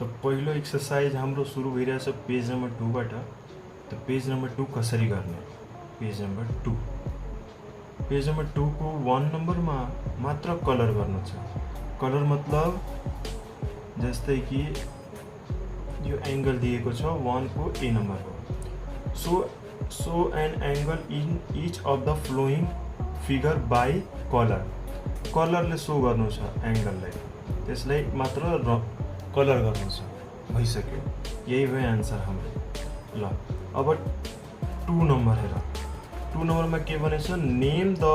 तो पहिलो एक्सरसाइज हाम्रो सुरु भइरहेछ पेज नम्बर 2 बाट। तो पेज नम्बर 2 कसरी गर्ने? पेज नम्बर 2 को 1 नम्बरमा मात्र कलर गर्नु छ। कलर मतलब जस्तै कि यो एंगल दिएको छ 1 को ए नम्बर हो। So an angle in each of the following figure by colour. कलरले सो गर्नु छ एंगललाई, त्यसलाई मात्र कलर गर्नु छ। भइसक्यो, यही भयो आन्सर हाम्रो। ल अब 2 नम्बर हेर। 2 नम्बरमा के भनेछ? Name the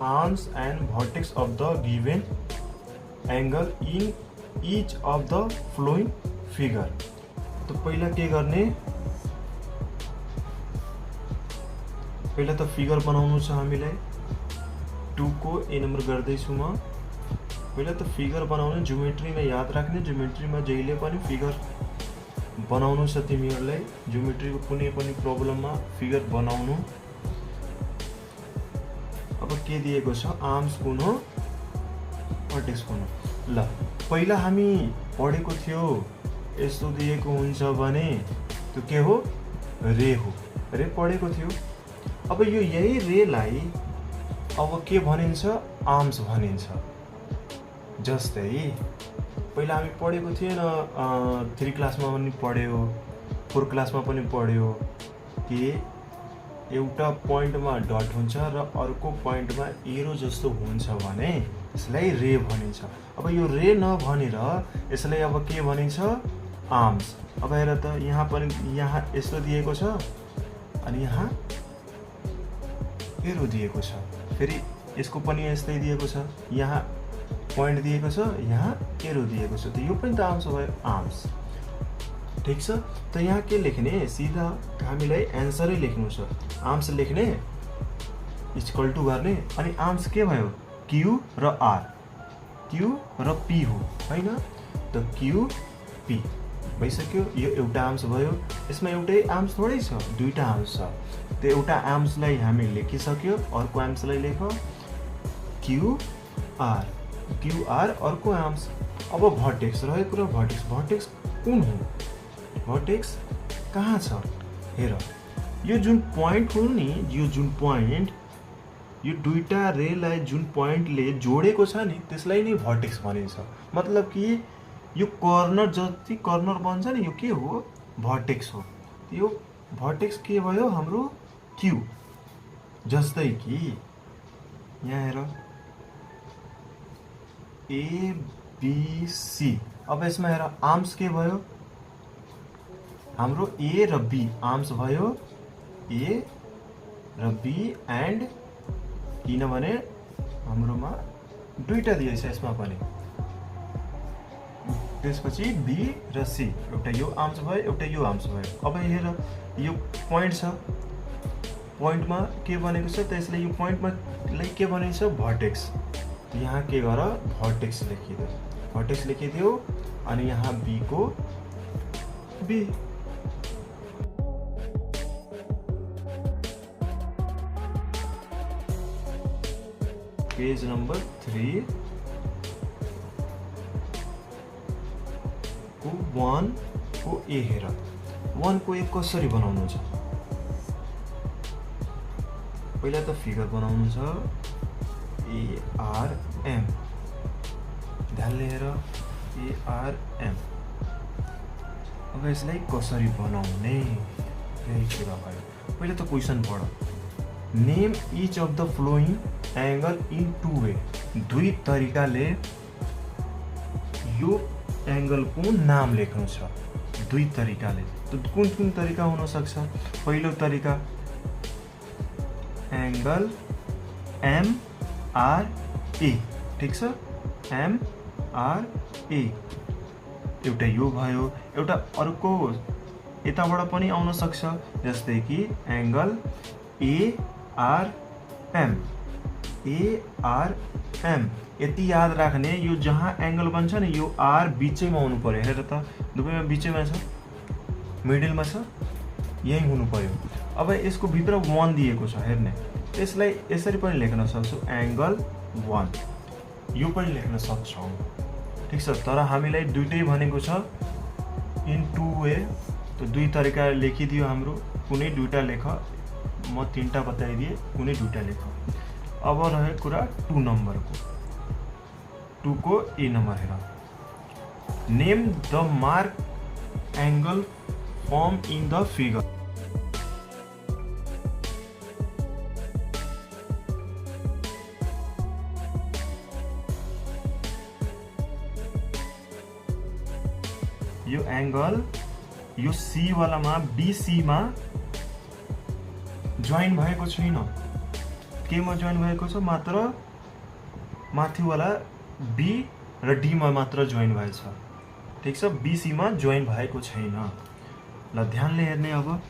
arms and vertex of the given angle in each of the following figure. तो पहिला के गर्ने? पहिला त फिगर बनाउनु छ हामीलाई। 2 को ए नम्बर गर्दैछु म। पहिला त फिगर बनाउने, ज्योमेट्रीमा याद राख्ने, ज्योमेट्रीमा जहिले पनि फिगर बनाउनु छ तिमीहरूलाई। ज्योमेट्रीको कुनै पनि प्रब्लममा फिगर बनाउनु। अब के दिएको छ? आर्म्स कुन हो, भर्टेक्स कुन हो। ल पहिला हामी पढेको थियो यस्तो दिएको हुन्छ भने त्यो के हो? रे हो। रे पढेको थियो। अब यो यही रेलाई अब के भनिन्छ? आर्म्स भनिन्छ। जस्तै पहिला हामी पढेको थिएन, 3 क्लासमा पनि पढ्यो, 4 क्लासमा पनि पढ्यो कि एउटा पोइन्टमा डट हुन्छ र अर्को पोइन्टमा एरो जस्तो हुन्छ भने यसलाई रे भनिन्छ। अब यो रे नभनेर यसलाई अब के भनिन्छ? आर्म्स। अब हेर त, यहाँ पनि यहाँ यस्तो दिएको छ अनि यहाँ एरो दिएको छ, फेरि यसको पनि यस्तै दिएको छ, यहाँ पोइन्ट दिएको छ, यहाँ एरो दिएको छ। तो यो पनि त आर्म्स भयो, आर्म्स। ठीक छ। तो यहाँ के लेख्ने? सीधा हामीलाई एन्सरै लेख्नु छ। आर्म्स लेख्ने, इक्वल टु गर्ने, अनि आर्म्स के भयो? क्यू र आर, क्यू र पी हो हैन? तो क्यू पी भइसक्यो। यो एउटा आर्म्स भयो। यसमा एउटै आर्म्स थोरै छ, दुईटा आर्म्स छ। त्यो एउटा आर्म्सलाई हामी लेखिसक्यो, अर्को आर्म्सलाई लेख क्यू आर, क्यू आर अर्को आर्म्स। अब भर्टेक्स रहेको र भर्टेक्स, भर्टेक्स कुन हो? भर्टेक्स कहाँ छ? हेर, यो जुन पोइन्ट हो नि, यो जुन पोइन्ट, यो दुईटा रेलाई जुन पोइन्टले जोडेको छ नि त्यसलाई नै भर्टेक्स भनिन्छ। मतलब कि यो कर्नर जति कर्नर बन्छ नि, यो के हो? भर्टेक्स हो। यो भर्टेक्स के भयो? हाम्रो क्यू। जस्तै कि यहाँ हेर, ए बी सी। अब यसमा हेर, आर्म्स के भयो? हाम्रो ए र बी आर्म्स भयो, ए र बी एन्ड, किनभने हाम्रोमा दुईटा दिएछ यसमा पनि। त्यसपछि बी र सी, एउटा यो आर्म्स भयो, एउटा यो आर्म्स भयो। अब हेर, यो पोइन्ट छ, पोइन्टमा के बनेको छ? त्यसले यो पोइन्टमा के बनेको छ? भर्टेक्स। यहाँ के गर? भर्टेक्स लेखिदियो, भर्टेक्स लेखिदियो, अनि यहाँ बी को बी। पेज नम्बर 3 को 1 को ए हेर। 1 को ए कसरी बनाउनु छ? पहिला त फिगर बनाउनु छ, ए आर एम। ध्यानले हेर, ए आर एम। अब यसलाई कसरी बनाउने? यही कुरा भयो। पहिला त क्वेसन पढ। Name each of the following angle in 2 way. दुई तरिकाले यो एंगलको नाम लेख्नु छ। दुई तरिकाले। तो कुन कुन तरिका हुन सक्छ? पहिलो तरिका एंगल एम आर ए। ठीक छ, एम आर ए। एउटा यो भयो, एउटा अर्को यताबाट पनि आउन सक्छ, जस्तै कि angle A R M, A R M. यति याद राख्ने, यो जहाँ एंगल बन्छ नि यो आर बीचैमा हुनु पर्यो। हेर त, दुवैमा बीचैमा छ, मिडलमा छ, यही हुनु पर्यो। अब यसको भित्र 1 दिएको छ, हेर्ने, यसलाई यसरी पनि लेख्न सक्छौ, एंगल 1। यो पनि लेख्न सक्छौ। ठिक छ। तर हामीलाई दुईटै भनेको छ इन 2 वे, त दुई तरिका लेखिदियो हाम्रो, कुनै दुईटा लेख, म तीनटा बताइदिए, कुनै दुईटा लेख। अब रह्यो कुरा 2 नम्बरको, 2 को ए नम्बर हेर, name the mark angle form in the figure. यो एंगल यो सी वालामा बीसी मा जोइन भएको छैन, केमा जोइन भएको छ, मात्र माथिवाला बी र डी मा मात्र जोइन भएछ। ठीक छ, बीसी मा जोइन भएको छैन। ल ध्यानले हेर्ने। अब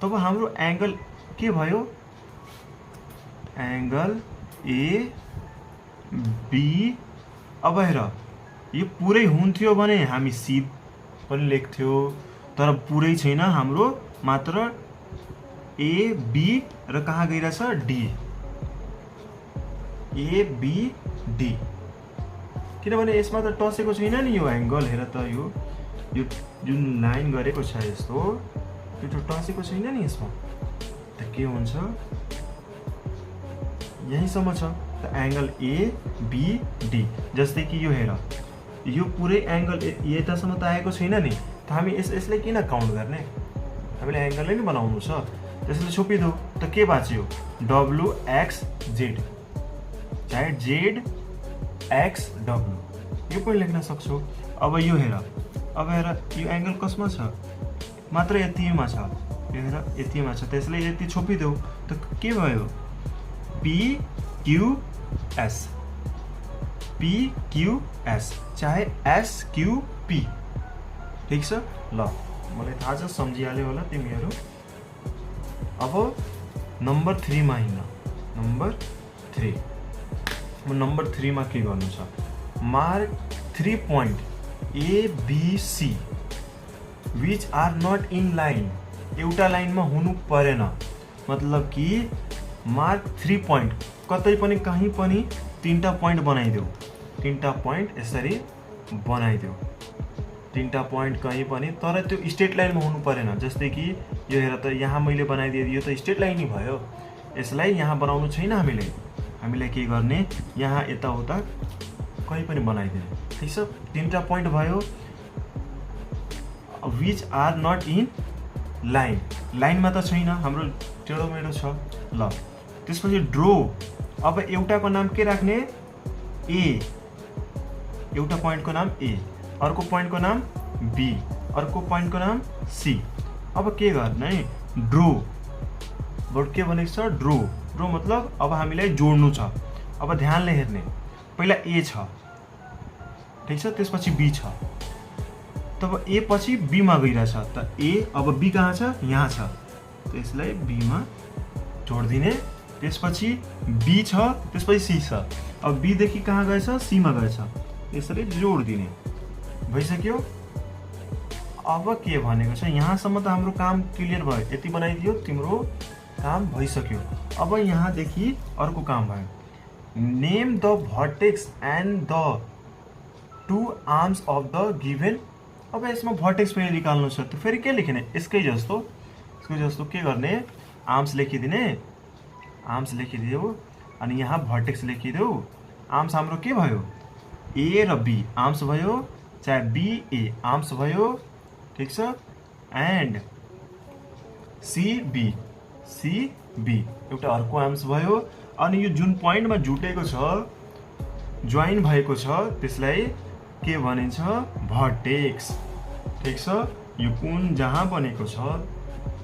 तब हाम्रो एंगल के भयो, एंगल ए बी। अब हेर, यो पुरै हुन्थ्यो भने हामी सी पनि लेख्थ्यो, तर पुरै छैन हाम्रो, मात्र ए बी र कहाँ गइरहेछ, डी, ए बी डी, किनभने यसमा त टसेको छैन नि यो एंगल। हेर त यो जुन लाइन गरेको छ यस्तो, त्यो त टसेको छैन नि यसमा, त के हुन्छ, यहीँसम्म छ त एंगल ए बी डी। जस्तै कि यो हेर, यो पुरै एंगल यतासम्म त आएको छैन नि, त हामी यसलाई किन काउन्ट गर्ने, हामीले एंगल नै बनाउनु छ, त्यसले छोपिदो। त के बाँच्यो, डब्लु एक्स जेड, चाहे जेड एक्स डब्लु, यो पनि लेख्न सक्छौ। अब यो हेर, अब हेर यो एंगल कसमा छ, मात्र यतिमा छ, यो हेर यतिमा छ, त्यसले यति छोपिदेऊ। त के भयो, P Q S, P Q S, चाहे एस क्यू पी। ठीक छ, ल मलाई थाहा छ, सम्झिहाल्यो होला तिमीहरू। अब नम्बर 3 मा हिँड्न। नम्बर 3, नम्बर 3 मा के गर्नु छ, mark 3 point A B C which are not in line. एउटा लाइनमा हुनु परेन, मतलब कि मार्क 3 पोइन्ट, कतै पनि कहीँ पनि 3टा पोइन्ट बनाइदेऊ, 3टा पोइन्ट यसरी बनाइदेऊ, 3टा पोइन्ट कहीँ पनि, तर त्यो स्ट्रेट लाइनमा हुनु परेन। जस्तै कि यो हेर त, यहाँ मैले बनाइदिएँ, यो त स्ट्रेट लाइन नै भयो, यसलाई यहाँ बनाउनु छैन हामीले। हामीलाई के गर्ने, यहाँ यताउता कहीँ पनि बनाइदिने। ठिक छ, 3टा पोइन्ट भयो, which are not in line, लाइनमा त छैन, हाम्रो टेढो मेढो छ। ल त्यसपछि ड्रो। अब एउटाको नाम के राख्ने, ए, एउटा पोइन्टको नाम ए, अर्को पोइन्टको नाम बी, अर्को पोइन्टको नाम सी। अब के गर्ने, ड्रो, बट के भनेको छ, ड्रो, ड्रो मतलब अब हामीलाई जोड्नु छ। अब ध्यानले हेर्ने, पहिला ए छ, ठिक छ, त्यसपछि बी छ, तब ए पछि बी मा गइरहेछ, त ए, अब बी कहाँ छ, यहाँ छ, त्यसलाई बी मा जोड्दिने। त्यसपछि बी छ, त्यसपछि सी छ, अब बी देखि कहाँ गएछ, सी मा गएछ, यसरी जोड्दिने। भइसक्यो। अब के भनेको छ, यहाँसम्म त हाम्रो काम क्लियर भयो, यति बनाइदियो, तिम्रो काम भइसक्यो। अब यहाँदेखि अर्को काम भयो, name the vertex and the 2 arms of the given. अब यसमा भर्टेक्स पनि निकाल्नु छ, त फेरि के लेख्ने, यसकै जस्तो के गर्ने, आर्म्स लेखिदिने, आर्म्स लेखिदियो, अनि यहाँ भर्टेक्स लेखिदेऊ। आर्म्स हाम्रो के भयो, ए र बी आर्म्स भयो, चाहे बी ए आर्म्स भयो, ठिक छ, एन्ड सी बी एउटा अर्को आर्म्स भयो। अनि यो जुन पोइन्टमा जुटेको छ, जोइन भएको छ, त्यसलाई के भनिन्छ, भर्टेक्स। ठिक छ, यो कुन जहाँ बनेको छ,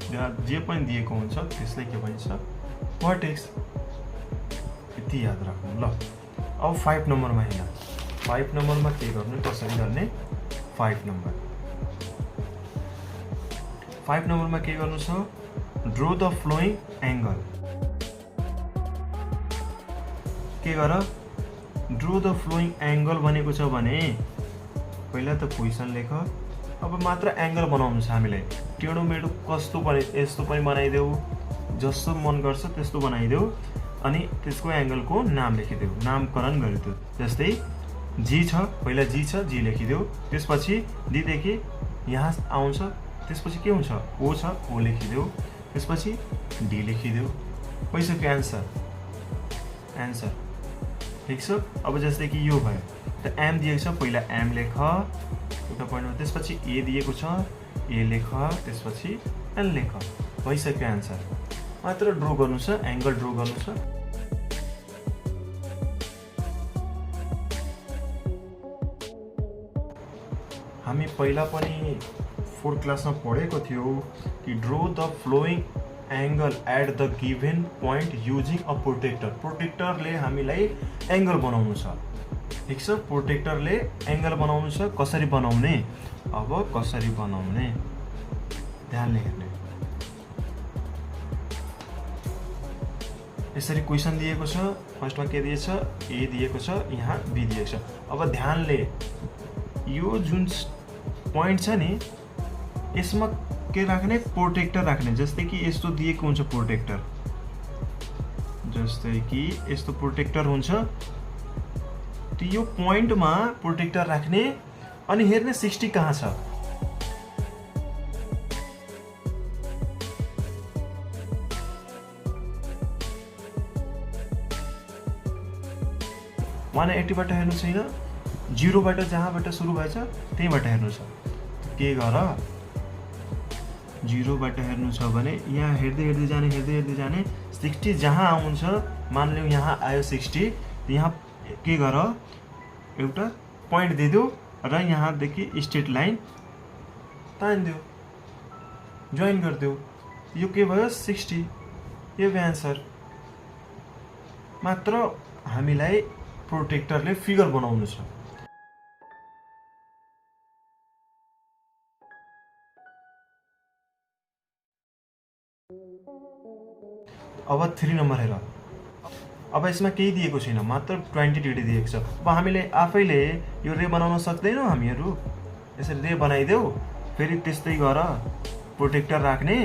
जे पनि दिएको हुन्छ, त्यसलाई के भनिन्छ, भर्टेक्स। यति याद राख्नु। ल अब 5 नम्बरमा हेर्न, 5 नम्बरमा के गर्ने, कसरी गर्ने, 5 नम्बरमा के गर्नु छ, ड्रो द फ्लोइङ एंगल। के गर, ड्रो द फ्लोइङ एंगल भनेको छ भने पहिला त पोजिसन लेख। अब मात्र एंगल बनाउनु छ हामीलाई, टेढो मेढो कस्तो पनि, यस्तो पनि बनाइदेऊ, जस्तो मन गर्छ त्यस्तो बनाइदेऊ। अनि त्यसको एंगलको नाम लेखिदेऊ, नामकरण गरिदेऊ। जस्तै जी छ, पहिला जी छ, जी लेखिदेऊ। त्यसपछि डी देखि यहाँ आउँछ, त्यसपछि के हुन्छ, ओ छ, ओ लेखिदेऊ। त्यसपछि डी लेखिदेऊ। भइसक्यो एन्सर। ठीक छ। अब जस्तै कि यो भयो, त एम दिएको छ, पहिला एम लेख एउटा पोइन्टमा, त्यसपछि ए दिएको छ, ए लेख, त्यसपछि एन लेख। भइसक्यो एन्सर। मात्र ड्र गर्नु छ, एंगल ड्र गर्नु छ। हामी पहिला पनि 4th क्लासमा पढेको थियो कि draw the following angle at the given point using a protractor. प्रोटेक्टरले हामीलाई एंगल बनाउनु छ। ठीक छ। प्रोटेक्टरले एंगल बनाउनु छ। कसरी बनाउने, अब कसरी बनाउने ध्यानले हेर्ने। यसरी क्वेशन दिएको छ। फर्स्टमा के दिएछ, ए दिएको छ, यहाँ बी दिएको छ। अब ध्यानले यो जुन पोइन्ट छ नि, यसमा के राख्ने, प्रोटेक्टर राख्ने। जस्तै कि यस्तो दिएको हुन्छ प्रोटेक्टर, जस्तै कि यस्तो प्रोटेक्टर हुन्छ। त यो पोइन्टमा प्रोटेक्टर राख्ने अनि हेर्ने 60 कहाँ छ। वान 80 बाट हेर्नु छैन, 0 बाट जहाँबाट सुरु भएछ त्यहीबाट हेर्नु छ। के गर, 0 बाट हेर्नु छ भने यहाँ हेर्दै हेर्दै जाने 60 जहाँ आउँछ, मानिलिउँ यहाँ आयो 60, यहाँ के गर, एउटा पोइन्ट दिदेऊ र यहाँदेखि स्ट्रेट लाइन तान्देऊ, जोइन गरिदेऊ। यो के भयो, 60। यो भयो एन्सर। मात्र हामीलाई प्रोटेक्टरले फिगर बनाउनु छ। अब 3 नम्बर हेर। अब यसमा केही दिएको छैन, मात्र 20 डिग्री दिएको छ। अब हामीले आफैले यो रे बनाउन सक्दैनौँ हामीहरू। यसरी रे बनाइदेऊ, फेरि त्यस्तै गर, प्रोटेक्टर राख्ने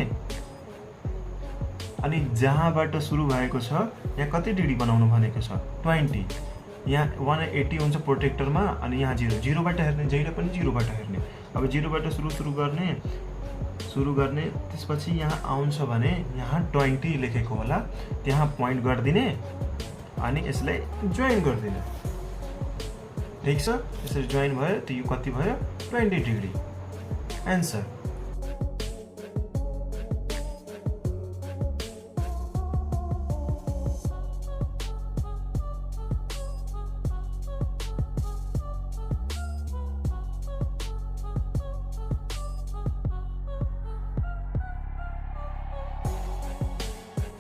अनि जहाँबाट सुरु भएको छ यहाँ कति डिग्री बनाउनु भनेको छ, 20। यहाँ 180 हुन्छ प्रोटेक्टरमा अनि यहाँ 0 बाट हेर्ने, जहिले पनि 0 बाट हेर्ने। अब 0 बाट सुरु गर्ने त्यसपछि यहाँ आउँछ भने यहाँ 20 लेखेको होला, त्यहाँ पोइन्ट गरिदिने अनि यसलाई जोइन गरिदिने। ठीक छ। यसरी जोइन भयो, त यो कति भयो, 20 डिग्री। एन्सर।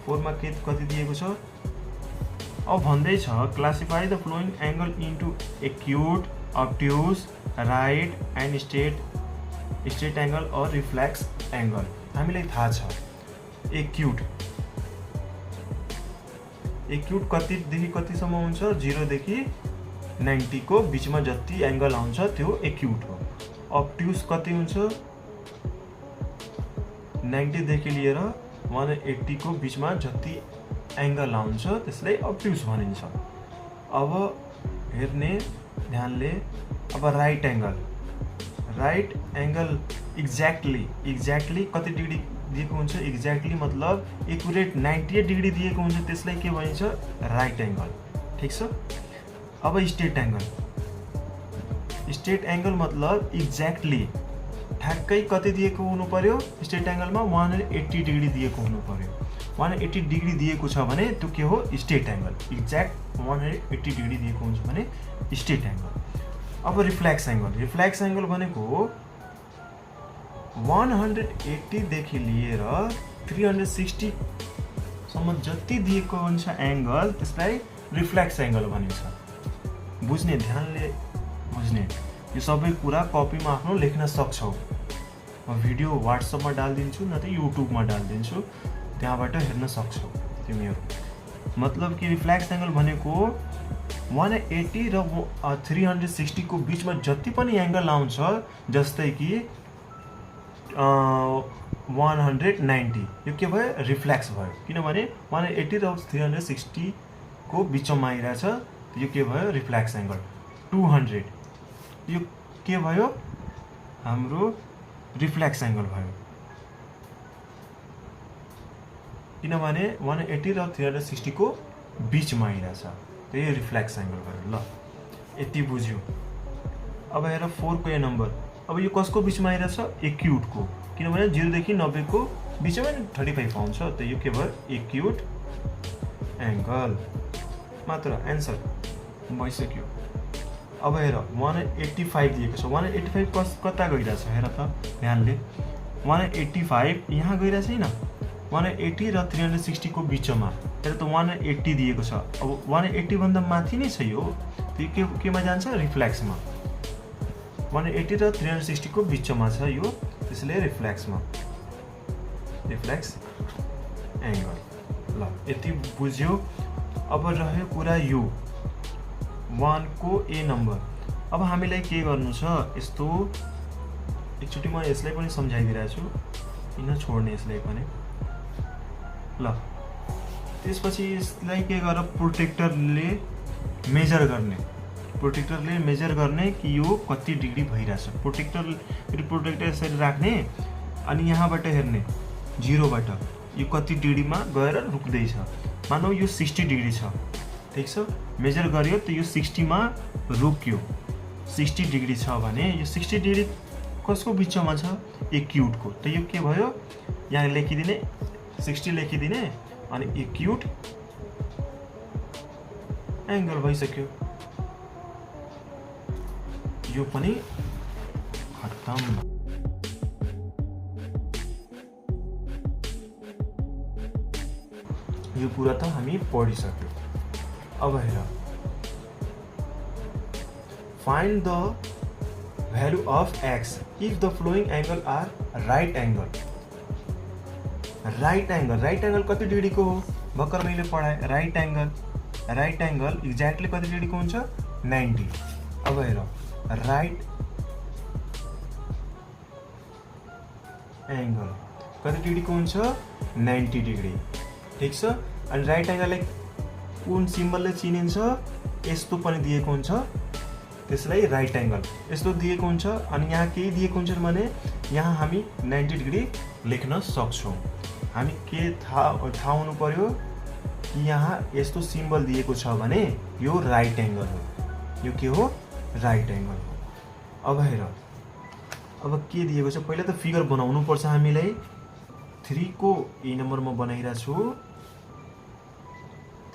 फोरमा कति दिएको छ, अब भन्दैछ classify the following angle into acute, obtuse, right and straight angle और रिफ्लेक्स एंगल। हामीलाई थाहा छ एक्युट कतिदेखि कतिसम्म हुन्छ, 0 देखि 90 को बिचमा जति एंगल आउँछ त्यो एक्युट हो। अब्ट्युज कति हुन्छ, 90 देखि लिएर 180 को बिचमा जति एंगल आउँछ त्यसलाई अब्ट्युज भनिन्छ। अब हेर्ने ध्यानले। अब राइट एंगल एक्ज्याक्टली कति डिग्री दिएको हुन्छ, एक्ज्याक्टली मतलब एकुरेट 98 डिग्री दिएको हुन्छ, त्यसलाई के भनिन्छ, राइट एंगल। ठीक छ। अब स्ट्रेट एंगल मतलब एक्ज्याक्टली ठ्याक्कै कति दिएको हुनु पर्यो, स्ट्रेट एंगलमा 180 डिग्री दिएको हुनु पर्यो। 180 डिग्री दिएको छ भने त्यो के हो, स्ट्रेट एंगल। एक्ज्याक्ट 180 डिग्री दिएको हुन्छ भने स्ट्रेट एंगल। अब रिफ्लेक्स एंगल भनेको 180 देखि लिएर 360 सम्म जति दिएको हुन्छ एंगल, त्यसलाई रिफ्लेक्स एंगल भनिन्छ। बुझ्ने, ध्यानले बुझ्ने। यो सबै कुरा कपीमा आफ्नो लेख्न सक्छौ। म भिडियो व्हाट्सएपमा डालिदिन्छु न त युट्युबमा डालिदिन्छु, त्यहाँबाट हेर्न सक्छौ तिमीहरू। मतलब कि रिफ्लेक्स एंगल भनेको 180 र 360 को बिचमा जति पनि एंगल आउँछ, जस्तै कि 190 यो के भयो रिफ्लेक्स भयो किनभने 180 र 360 को बिचमा आइरहेछ यो के भयो रिफ्लेक्स एंगल 200 यो के भयो हाम्रो रिफ्लेक्स एंगल भयो किनभने 180 र 360 को बीचमा आइरहेछ त्यही रिफ्लेक्स एंगल भयो ल यति बुझ्यो अब हेर 4 को ए नम्बर अब यो कसको बीचमा आइरहेछ एक्युट को किनभने 0 देखि 90 को बीचमा 35 आउँछ त यो के भयो एक्युट एंगल मात्र आन्सर भइसक्यो अब हेर 185 दिएको छ 185 कता गइरहेछ हेर त ध्यानले 185 यहाँ गइरहेछ हैन 180 र 360 को बीचमा हेर त 180 दिएको छ अब 180 भन्दा माथि नै छ यो त्यो केमा जान्छ रिफ्लेक्समा 180 र 360 को बीचमा छ यो त्यसैले रिफ्लेक्समा रिफ्लेक्स एंगल ल यति बुझ्यो अब रह्यो कुरा यो 1 को ए नम्बर अब हामीलाई के गर्नु छ यस्तो एकचोटी म यसलाई पनि सम्झाइदिरहेछु किन छोड्ने यसलाई पनि ल त्यसपछि यसलाई के गर प्रोटेक्टरले मेजर गर्ने कि यो कति डिग्री भइराछ प्रोटेक्टर यसरी राख्ने अनि यहाँबाट हेर्ने 0 बाट यो कति डिग्रीमा गएर रुक्दैछ मानौ यो 60 डिग्री छ ठीक छ मेजर गर्यो त यो 60 मा रुक्यो 60 डिग्री छ भने यो 60 डिग्री कसको बीचमा छ एक्युट को त यो के भयो यहाँ लेखिदिने 60 लेखिदिने अनि एक्युट एंगल भइसक्यो यो पनि खत्तम यो कुरा त हामी पढिसक्यो अब हेर find the value of x if the flowing angle are right angle कति डिग्री को हो भर्खर मैले पढाए राइट एंगल एक्ज्याक्टली कति डिग्री को हुन्छ 90 अब हेर राइट एंगल कति डिग्री को हुन्छ 90 डिग्री ठीक छ अनि राइट एंगललाई कुन सिम्बलले चिनिन्छ यस्तो पनि दिएको हुन्छ त्यसलाई राइट एंगल यस्तो दिएको हुन्छ अनि यहाँ के दिएको हुन्छ भने यहाँ हामी 90 डिग्री लेख्न सक्छौं हामी के थाहा हुनु पर्यो कि यहाँ यस्तो सिम्बल दिएको छ भने यो राइट एंगल हो यो के हो राइट एंगल हो अब हेर अब के दिएको छ पहिला त फिगर बनाउनु पर्छ हामीलाई 3 को ए नम्बरमा बनाइरा छु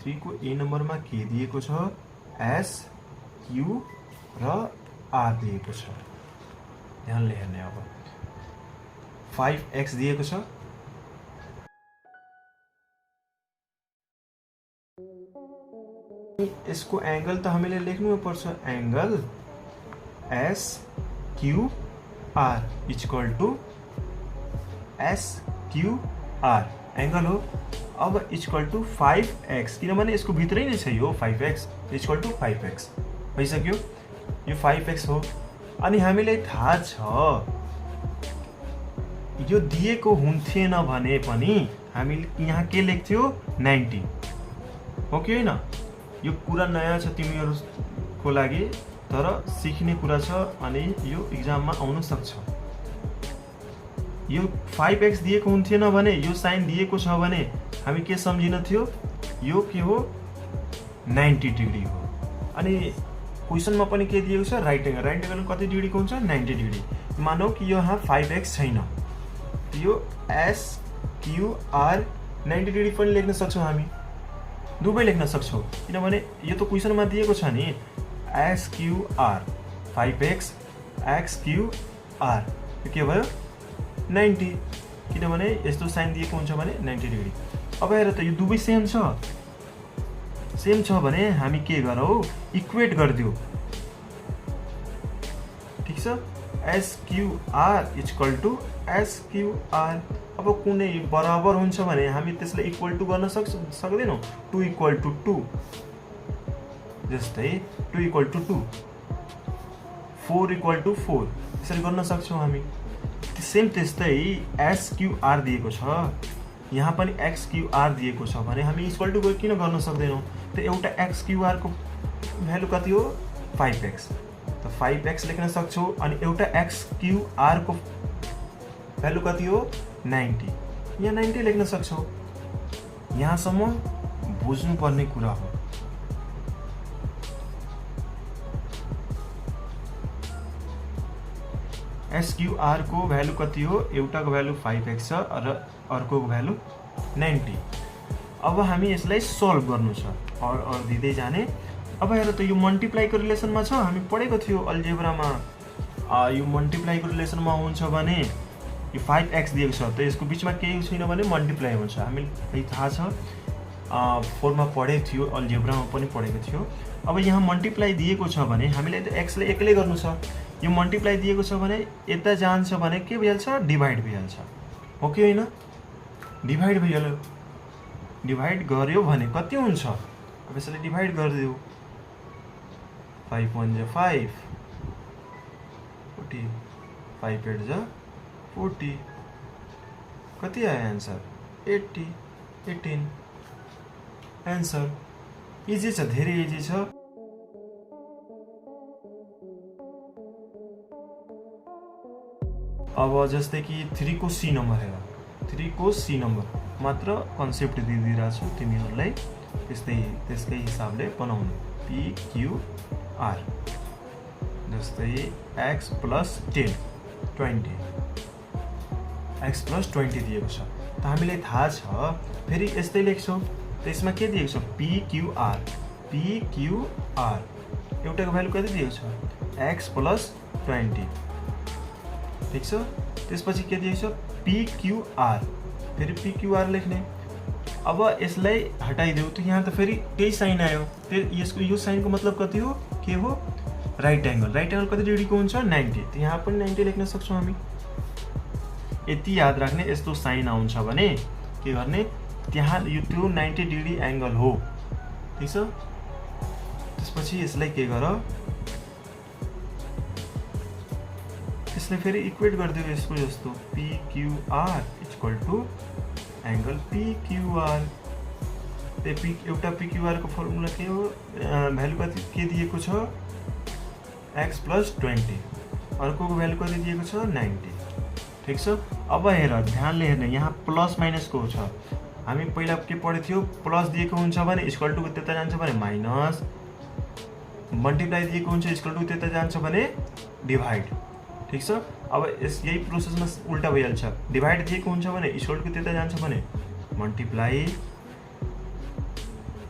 3 को ए नम्बरमा के दिएको छ एस क्यू र आर दिएको छ ध्यानले हेर्ने अब 5x दिएको छ यसको एंगल त हामीले लेख्नु पर्छ angle S Q R equal to S Q R angle हो अब इक्वल टू 5x किनभने यसको भित्रै नै छ यो 5x इक्वल टू 5x भइसक्यो यो 5x हो अनि हामीलाई थाहा छ यो दिएको हुन्थेन भने पनि हामी यहाँ के लेख्थ्यो 90 हो कि हैन यो कुरा नयाँ छ तिमीहरुको लागि तर सिक्ने कुरा छ अनि यो एक्जाममा आउन सक्छ यो 5x दिएको हुन्थेन भने यो साइन दिएको छ भने हामी के सम्झिन थियो यो के हो 90 डिग्री हो अनि क्वेशनमा पनि के दिएको छ राइट एंगल कति डिग्री को हुन्छ 90 डिग्री मानौ कि यहाँ 5x छैन यो s q r 90 डिग्री पनि लेख्न सक्छौं हामी दुबै लेख्न सक्छौं किनभने यो त क्वेशनमा दिएको छ नि s q r 5x x q r यो के भयो 90 किनभने यस्तो साइन दिएको हुन्छ भने 90 डिग्री अब हेर त यो दुबै सेम छ भने हामी के गरौ इक्वेट गर्दियौ ठीक छ SQR इक्वल टू SQR अब कुनै बराबर हुन्छ भने हामी त्यसलाई इक्वल टू गर्न सक्दैनौ 2 इक्वल टू 2 जस्तै 2 इक्वल टू 2 4 इक्वल टू 4 यसरी गर्न सक्छौं हामी सेम त्यस्तै SQR दिएको छ, यहाँ पनि XQR दिएको छ भने हामी इक्वल टु किन गर्न सक्दैनौँ? त एउटा XQR को भ्यालु कति हो? 5x, त 5x लेख्न सक्छौँ। अनि एउटा XQR को भ्यालु कति हो? 90, यहाँ 90 लेख्न सक्छौँ। यहाँसम्म बुझ्नुपर्ने कुरा हो। SQR को भ्यालु कति हो? एउटाको भ्यालु 5x छ र अर्को भ्यालु 90। अब हामी यसलाई सल्भ गर्नु छ और दिँदै जाने। अब हेर त यो मल्टिप्लाईको रिलेसनमा छ, हामी पढेको थियो अलजेब्रामा। यो मल्टिप्लाईको रिलेसनमा हुन्छ भने यो 5x दिएको छ, त यसको बिचमा केही छैन भने मल्टिप्लाई हुन्छ। हामीलाई थाहा छ, 4 मा पढेको थियो, अलजेब्रामा पनि पढेको थियो। अब यहाँ मल्टिप्लाई दिएको छ भने हामीलाई त x ले एक्लै गर्नु छ। यो मल्टिप्लाई दिएको छ भने यता जान्छ भने के भइहाल्छ? डिभाइड भइहाल्छ, हो कि होइन? डिभाइड भइहाल्यो। डिभाइड गर्यो भने कति हुन्छ? अब यसलाई डिभाइड गरिदियो, 5 1 जा 5, 40, 5 8 जा 40, कति आयो आन्सर? 80, 18 आन्सर। इजी छ, धेरै इजी छ। अब जस्तै कि 3 को C नम्बर हेर, 3 को C नम्बर मात्र कन्सेप्ट दिइदिरहेको छु तिमीहरूलाई, त्यसकै हिसाबले बनाउनु। PQR जस्तै x + 10 20, x + 20 दिएको छ, त हामीलाई थाहा छ। फेरि यस्तै लेख्छौँ, त यसमा के दिएको छ? PQR एउटाको भ्यालु कति दिएको छ? x + 20, ठिक छ। त्यसपछि के दिएको छ? PQR, फेरि PQR लेख्ने। अब यसलाई हटाइदेऊ त यहाँ त फेरि त्यही साइन आयो। यसको यो साइनको मतलब कति हो? के हो? Right angle. राइट एङ्गल कति डिग्रीको हुन्छ? 90, त यहाँ पनि 90 लेख्न सक्छौँ हामी। यति याद राख्ने, यस्तो साइन आउँछ भने के गर्ने? त्यहाँ यो त्यो 90 डिग्री एङ्गल हो, ठिक छ। त्यसपछि यसलाई के गर? यसले फेरि इक्वेट गरिदियो यसको जस्तो, PQR = एङ्गल PQR। एउटा PQR को फर्मुला के हो? भ्यालु कति के दिएको छ? x + 20, अर्को भ्यालु कति दिएको छ? 90, ठिक छ। अब हेर, ध्यानले हेर्ने, यहाँ प्लस माइनसको छ। हामी पहिला के पढेको थियो? प्लस दिएको हुन्छ भने इक्वल टु त्यता जान्छ भने माइनस, मल्टिप्लाई दिएको हुन्छ इक्वल टु त्यता जान्छ भने डिभाइड, ठिक छ। अब यही प्रोसेसमा उल्टा भइहाल्छ। डिभाइड दिएको हुन्छ भने इक्वल टु त्यता जान्छ भने मल्टिप्लाई,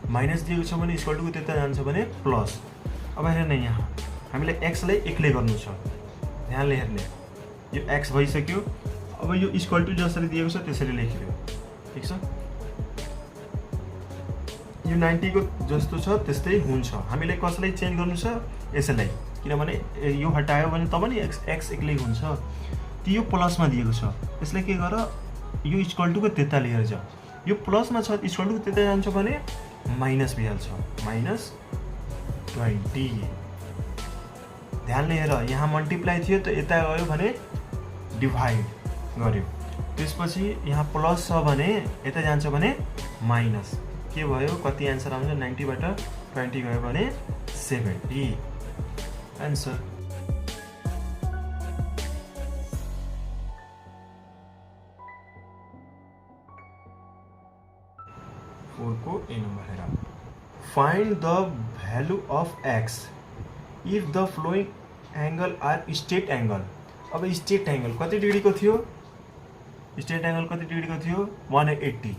माइनस दिएको छ भने इक्वल टु त्यता जान्छ भने प्लस। अब हेर्ने, यहाँ हामीलाई x लाई एक्लै गर्नु छ, ध्यानले हेर्ने। यो x भइसक्यो। अब यो इक्वल टु जसरी दिएको छ त्यसरी लेखिदियो, ठिक छ। यो 90 को जस्तो छ त्यस्तै हुन्छ। हामीलाई कसलाई चेन्ज गर्नु छ? यसलाई, किनभने यो हटायो भने तब नि x एक्लै हुन्छ। त यो प्लसमा दिएको छ, यसलाई के गर? यो इक्वल टु को त्यता लिएर जाऊ। यो प्लसमा छ, इक्वल टु त्यता जान्छ भने माइनस भइहाल्छ, -20। ध्यानले हेर, यहाँ मल्टिप्लाई थियो त यता गयो भने डिभाइड गर्यो। त्यसपछि यहाँ प्लस छ भने यता जान्छ भने माइनस, के भयो? कति आन्सर आउँछ? 90 बाट 20 गयो भने 70 आन्सर। को ए नंबर हेर, find the value of x if the following angle are straight angle. अब स्ट्रेट एंगल कति डिग्री को थियो? स्ट्रेट एंगल कति डिग्री को थियो? 180।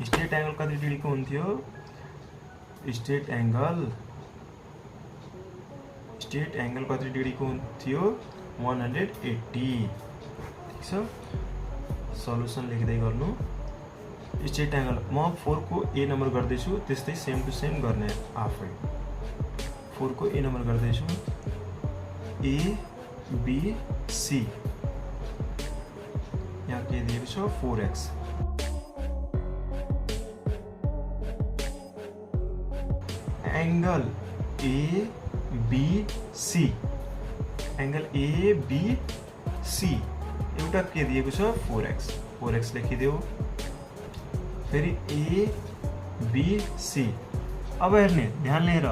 स्ट्रेट एंगल कति डिग्री को हुन्थ्यो? स्ट्रेट एंगल कति डिग्री को हुन्थ्यो? 180। ठीक छ, सल्युसन लेख्दै गर्नु। स्ट्रेट एंगल म 4 को ए नंबर गर्दैछु, त्यस्तै सेम टु सेम गर्ने आफै। 4 को ए नंबर गर्दैछु, ए बी सी, यहाँ के दिएको छ? 4x। Angle A B C, angle A B C एउटा के दिएको छ 4x 4x लेखिदेऊ। फेरि ए बी सी। अब हेर्ने ध्यान लिएर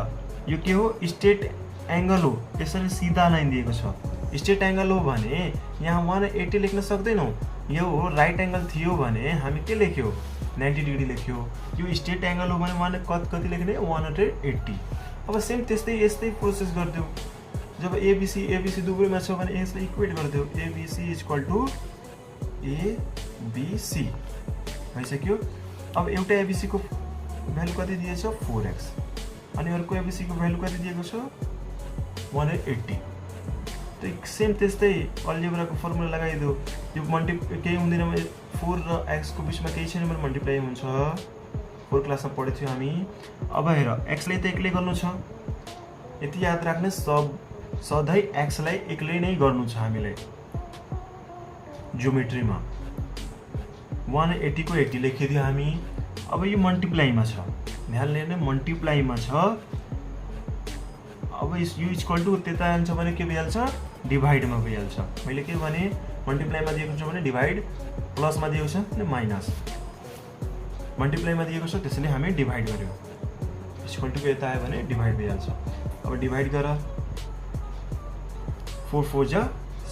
यो के हो स्ट्रेट एंगल हो, यसरी सीधा लाइन दिएको छ। स्ट्रेट एंगल हो भने यहाँ 180 लेख्न सक्दैनौँ। यो हो राइट एंगल थियो भने हामी के लेख्यो 90 डिग्री लेख्यो। यो स्ट्रेट एंगल हो भने कति लेख्ने 180। अब सेम त्यस्तै यस्तै प्रोसेस गरिदेऊ। जब एबीसी दुवैमा छ भने यसलाई इक्वेट गरिदेऊ। एबीसी इक्वल टु एबीसी भइसक्यो। अब एउटा एबीसी को भ्यालु कति दिएछ 4x अनि अर्को एबीसी को भ्यालु कति दिएको छ 180। त सेम त्यस्तै अल्जेब्राको फर्मुला लगाइदेऊ। यो केही हुँदैन, 4 र x को बिचमा केही छैन भने मल्टिप्लाई हुन्छ। 4 क्लासमा पढेको थियो हामी। अब हेर x लाई त एक्लै गर्नु छ, यति याद राख्ने सधैँ x लाई एक्लै नै गर्नु छ हामीलाई। ज्योमेट्रीमा 180 को 80 लेखिदियो हामी। अब यो मल्टिप्लाईमा छ, ध्यान लिएर मल्टिप्लाईमा छ। अब यो इक्वल टु त्यता जान्छ भने के भइहाल्छ डिभाइडमा भइहाल्छ। मैले के भने मल्टिप्लाईमा दिएको छ भने डिभाइड, प्लसमा दिएको छ भने माइनस। मल्टिप्लाईमा दिएको छ त्यसैले हामी डिभाइड गर्यो। इक्वल टु यता आयो भने डिभाइड भइहाल्छ। अब डिभाइड गर 4 4 जा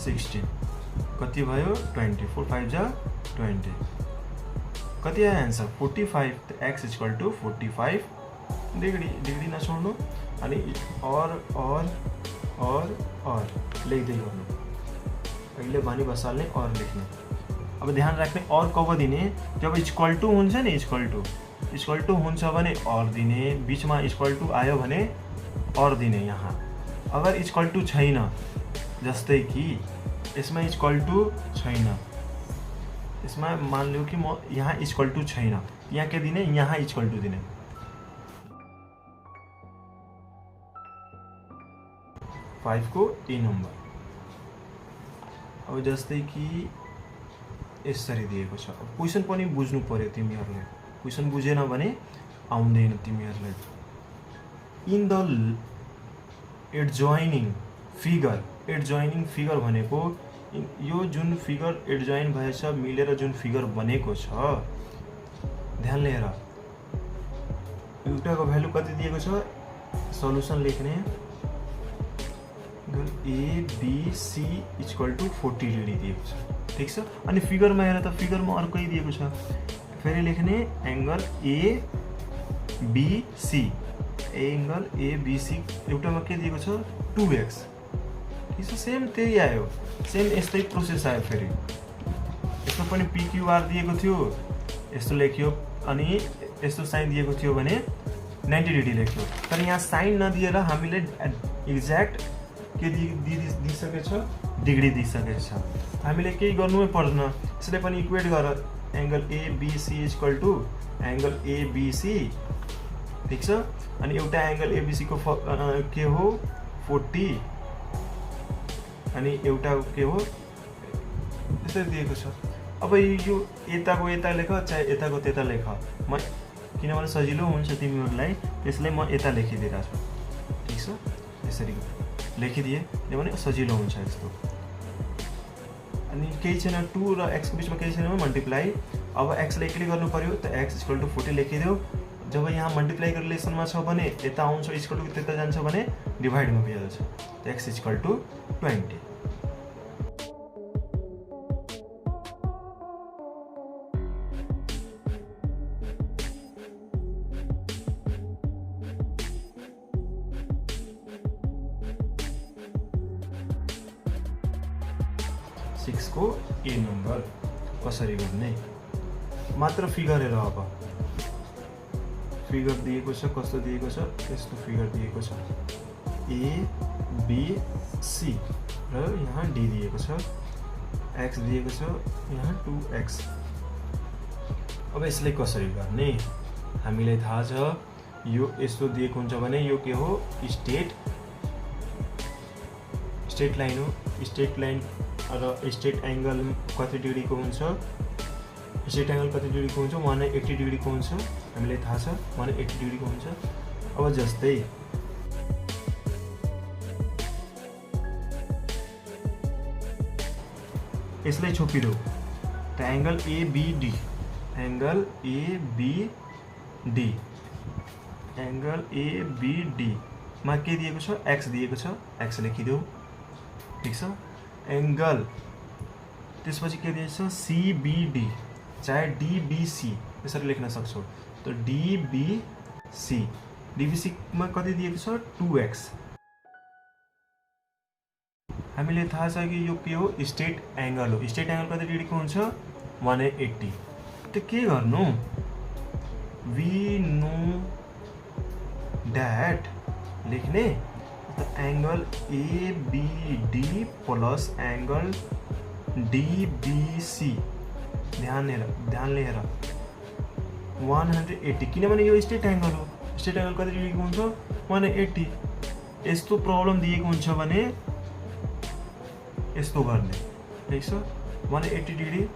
16 कति भयो 20, 4 5 जा 20 कति आयो आन्सर 45। त x इक्वल टु 45 डिग्री नछोड्नु अनि और लेख्दै गर्नु। अहिले भनी बसाल्ने और लेख्ने। अब ध्यान राख्ने और कब दिने जब इक्वल टु हुन्छ नि, इक्वल टु हुन्छ भने और दिने, बीचमा इक्वल टु आयो भने और दिने। यहाँ अगर इक्वल टु छैन, जस्तै कि यसमा इक्वल टु छैन, यसमा मान लियो कि म यहाँ इक्वल टु छैन, यहाँ के दिने यहाँ इक्वल टु दिने। फाइभ को ए नम्बर। अब जस्तै कि यसरी दिएको छ। अब क्वेसन पनि बुझ्नु पर्यो तिमीहरूले, क्वेसन बुझेन भने आउँदैन तिमीहरूलाई। इन द एडजॉइनिङ फिगर भनेको यो जुन फिगर एडजॉइन भएछ मिलेर जुन फिगर बनेको छ, ध्यान लिएर एउटाको भ्यालु कति दिएको छ सल्युसन लेख्ने A B C equal to 40 degree दिएको छ। ठिक छ। अनि फिगरमा हेर त फिगरमा अर्कै दिएको छ। फेरि लेख्ने angle A B C, angle A B C एउटामा के दिएको छ 2x। ठिक छ। सेम त्यही आयो, सेम यस्तै प्रोसेस आयो। फेरि यसमा पनि PQR दिएको थियो, यस्तो लेख्यो अनि यस्तो साइन दिएको थियो भने 90 डिग्री लेख्यो। तर यहाँ साइन नदिएर हामीले एक्ज्याक्ट के दिइसकेछ डिग्री दिइसकेछ। हामीले केही गर्नै पर्दैन। यसले पनि इक्वेट गर angle ABC equal to angle ABC. ठिक छ। अनि एउटा एंगल एबीसी को के हो 40 अनि एउटा के हो यसरी दिएको छ। अब यो यताको यता लेख चाहे यताको त्यता लेख, म किनभने सजिलो हुन्छ तिमीहरूलाई त्यसलाई म यता लेखिदिरहेको छु। ठिक छ। यसरी लेखिदिए किनभने सजिलो हुन्छ यस्तो। अनि केही छैन 2 र x को बिचमा केही छैन भने मल्टिप्लाई। अब x लाई एक्लै गर्नु पर्यो त x इक्वल टु 40 लेखिदेऊ। जब यहाँ मल्टिप्लाई रिलेसनमा छ भने यता आउँछ इक्वल टु त्यता जान्छ भने डिभाइडमा भइहाल्छ। त x इक्वल टु 20। सिक्स को ए नम्बर कसरी गर्ने मात्र फिगर हेर। अब फिगर दिएको छ, कस्तो दिएको छ यस्तो फिगर दिएको छ ए बी सी र यहाँ डी दिएको छ, एक्स दिएको छ यहाँ 2x। अब यसलाई कसरी गर्ने हामीलाई थाहा छ। यो यस्तो दिएको हुन्छ भने यो के हो स्ट्रेट लाइन हो। स्ट्रेट लाइन र स्ट्रेट एंगल कति डिग्री को हुन्छ, स्ट्रेट एंगल कति डिग्री को हुन्छ 180 डिग्री को हुन्छ। हामीलाई थाहा छ 180 डिग्री को हुन्छ। अब जस्तै यसलाई छोपिदेऊ त angle ABD angle ABD angle ABD मा के दिएको छ एक्स दिएको छ एक्स लेखिदेऊ ठीक छ एंगल त्यसपछि के दिएको छ सीबीडी चाहे डीबीसी यसरी लेख्न सक्छौ त डीबीसी डीबीसी मा कति दिएको छ 2x हामीले थाहा छ कि यो के हो स्ट्रेट एंगल हो स्ट्रेट एंगल कति डिग्रीको हुन्छ 180 त के गर्नु वी नो दैट लेख्ने त angle ABD plus angle DBC ध्यान लिएर 180 किनभने यो स्ट्रेट एंगल हो स्ट्रेट एंगल कति डिग्रीको हुन्छ 180 यस्तो प्रब्लम दिएको हुन्छ भने यस्तो गर्ने ठीक छ 180 degree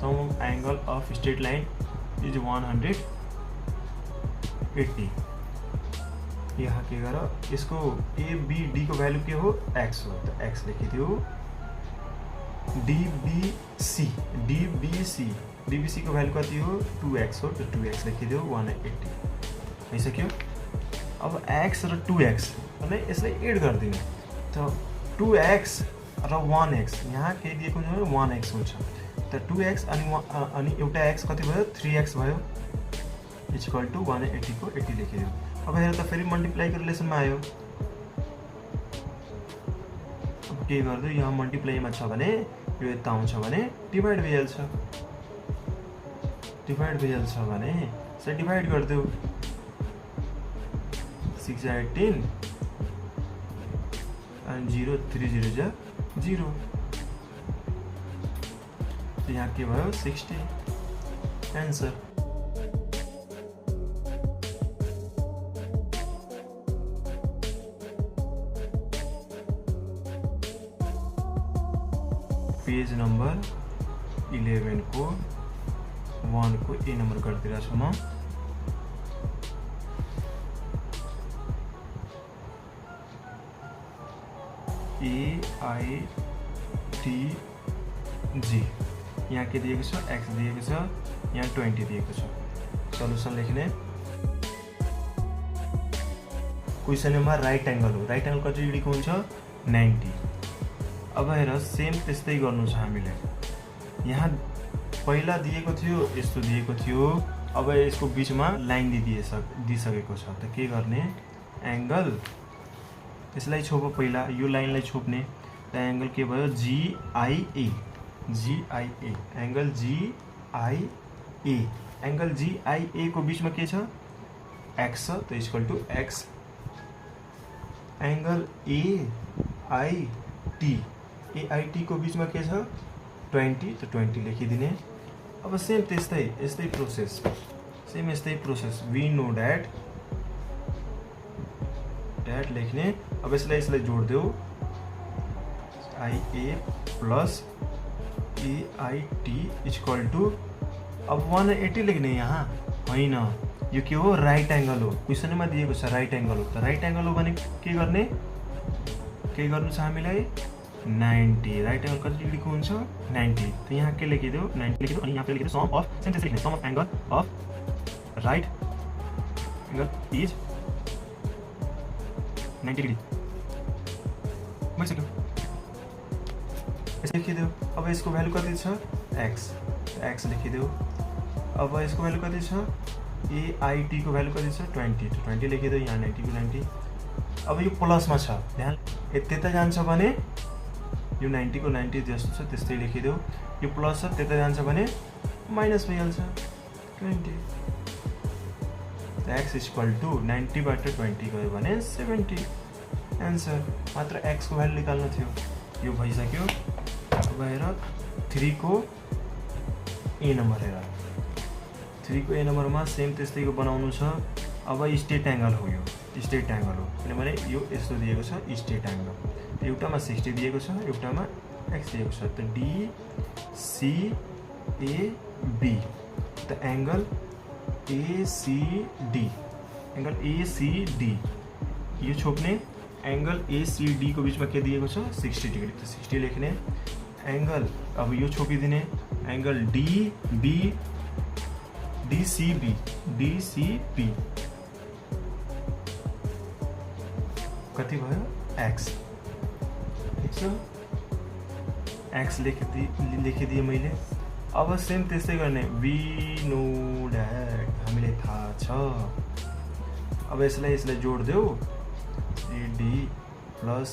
sum of angle of straight line is 180 यहाँ के गर यसको ABD को भ्यालु के हो x हो त x लेखिदियो DBC को भ्यालु कति हो 2x हो त 2x लेखिदियो 180 भइसक्यो अब x र 2x भने यसलाई एड गर्दिनु त 2x र 1x यहाँ के दिएको हुन्छ 1x हुन्छ त 2x अनि एउटा x कति भयो 3x भयो इक्वल टु 180 को 80 लेखिदियो अब हेर त फेरि मल्टिप्लाई को रिलेसनमा आयो अब के गर्दै यहाँ मल्टिप्लाईमा छ भने यो यता आउँछ भने डिभाइड भइहाल्छ भने यसलाई डिभाइड गर्दियौ 6 18 अनि 0 3 0 जा 0 तो यहाँ के भयो 60 आन्सर पेज नंबर 11 को 1 को ए नंबर गरिदिरा छु म AITG यहाँ के दिएको छ x दिएको छ यहाँ 20 दिएको छ सल्युसन लेख्ने क्वेशनमा राइट एंगल हो राइट एंगल कति डिग्रीको हुन्छ 90 अब हेर सेम त्यस्तै गर्नु छ हामीले यहाँ पहिला दिएको थियो यस्तो दिएको थियो अब यसको बीचमा लाइन दिइसकेको छ त के गर्ने एंगल यसलाई छोप पहिला यो लाइनलाई छोप्ने त एंगल के भयो GIA angle GIA angle GIA को बीचमा के छ x छ त equal to x angle AIT को बीचमा के छ 20 तो 20 लेखिदिने अब सेम त्यस्तै यस्तै प्रोसेस वी नो दैट लेख्ने अब यसलाई जोड्दियौ IA plus AIT equal to अब 180 लेख्ने यहाँ हैन यो के हो राइट एंगल हो क्वेशनमा दिएको छ राइट एंगल हो त राइट एंगल हो भने के गर्नु छ हामीलाई 90 राइट एंगल कति डिग्रीको हुन्छ 90 त यहाँ के लेखिदियो 90 लेखिदियो अनि यहाँ पे लेखिदियो सम अफ सेन्टेन्स लेख्ने sum of angle of right angle is 90 degree भइसक्यो यसले लेखिदियो अब यसको भ्यालु कति छ x लेखिदियो अब यसको भ्यालु कति छ AIT को भ्यालु कति छ 20 तो 20 लेखिदियो यहाँ 90 को 90 अब यो प्लसमा छ ध्यान त्यता जान्छ भने यो 90 को 90 जस्तो छ त्यस्तै लेखिदियो यो प्लस छ त्यता जान्छ भने माइनस भइहाल्छ 20 x इक्वल टु 90 बाट 20 गयो भने 70 आन्सर मात्र x को भ्यालु निकाल्नु थियो यो भइसक्यो अब हेर 3 को ए नम्बर हेर 3 को ए नम्बरमा सेम त्यस्तैको बनाउनु छ अब स्ट्रेट एंगल हो यो स्ट्रेट एंगल हो किनभने यो यस्तो दिएको छ स्ट्रेट एंगल एउटामा 60 दिएको छ एउटामा x दिएको छ त एबी त एंगल एसीडी यो छोप्ने एंगल एसीडी को बीच में के दिएको छ 60 डिग्री तो 60 लेख्ने एंगल अब यो छोपिदिने एंगल डीसीबी कति भयो एक्स ठीक छ एक्स लेखिदिए मैले अब सेम त्यस्तै गर्ने वी नो दैट हामीलाई थाहा छ अब यसलाई जोड्देऊ CD plus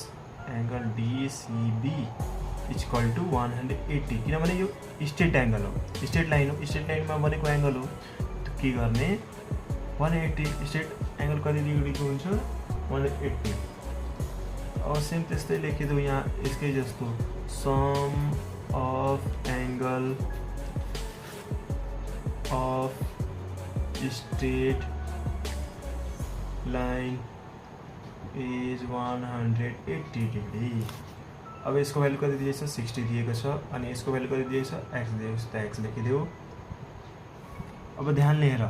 angle DCB equal to 180 किनभने यो स्ट्रेट एंगल हो स्ट्रेट लाइन में बनेको एंगल हो तो के गर्ने 180 स्ट्रेट एंगल कति डिग्रीको हुन्छ 180 अब सेम त्यस्तै लेखिदेऊ यहाँ यसकै जस्तो sum of angle of straight line is 180 degree अब यसको भ्यालु कति दिएको छ 60 दिएको छ अनि यसको भ्यालु कति दिएको छ x दिएको छ त x लेखिदेऊ अब ध्यान लिएर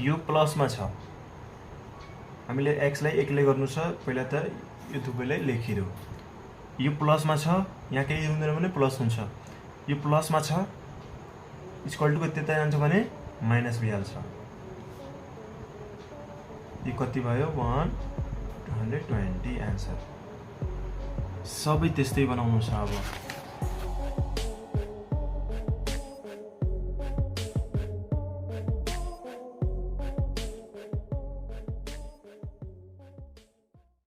यो प्लसमा छ हामीले x लाई एक्लै गर्नु छ पहिला त यो दुवैलाई लेखिदेऊ यो प्लसमा छ यहाँ केही हुँदैन भने प्लस हुन्छ यो प्लसमा छ इक्वल टु कति जान्छ भने माइनस भइहाल्छ यो कति भयो 120 आन्सर सबै त्यस्तै बनाउनु छ अब